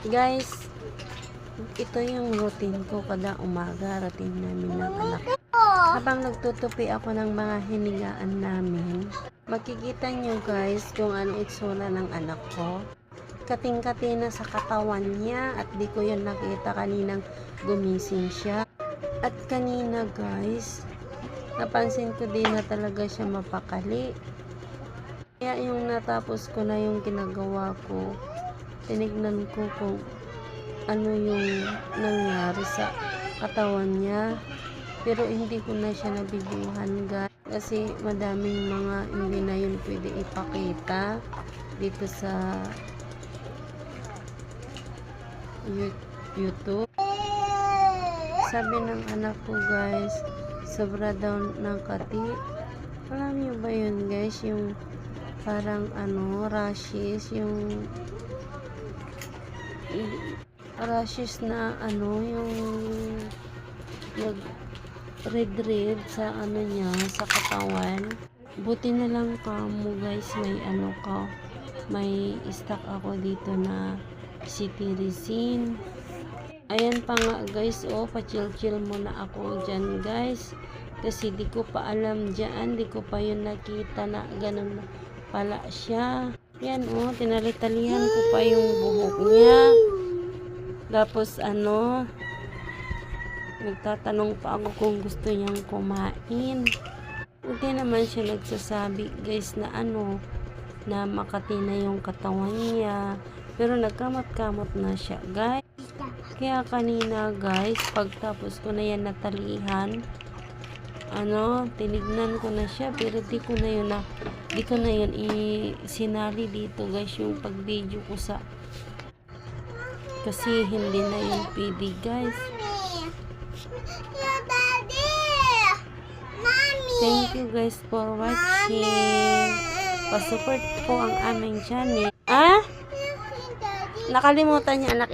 Guys, ito yung routine ko kada umaga, routine namin ng anak. Habang nagtutupi ako ng mga hinigaan namin, makikita nyo guys kung ano itsura ng anak ko. Kating-kati na sa katawan niya at di ko yun nakita kaninang gumising siya. At kanina guys, napansin ko din na talaga siya mapakali. Kaya yung natapos ko na yung ginagawa ko, tinignan ko kung ano yung nangyari sa katawan niya. Pero hindi ko na siya nabibuhan guys. Kasi madaming mga hindi na yun pwede ipakita dito sa YouTube. Sabi ng anak ko guys, sobra daw ng kati. Alam niyo ba yun guys, yung parang rashes, yung rashes na yung red sa niya, sa katawan. Buti na lang kamo guys, may stock ako dito na cetirizine. Ayan pa nga guys, pa-chill muna ako dyan guys. Kasi di ko pa alam dyan, di ko pa yun nakita na ganun pala siya. Yan tinalitalihan ko pa yung buhok niya. Tapos nagtatanong pa ako kung gusto niyang kumain. Hindi naman siya nagsasabi guys na na makati na yung katawan niya. Pero nagkamot-kamot na siya guys. Kaya kanina guys, pagtapos ko na yan natalihan, tinignan ko na siya, pero di ko na yun sinali dito guys yung pag-video ko kasi hindi na yun pwede guys. Thank you guys for watching. Pa-support po ang aming channel. Nakalimutan niya anak.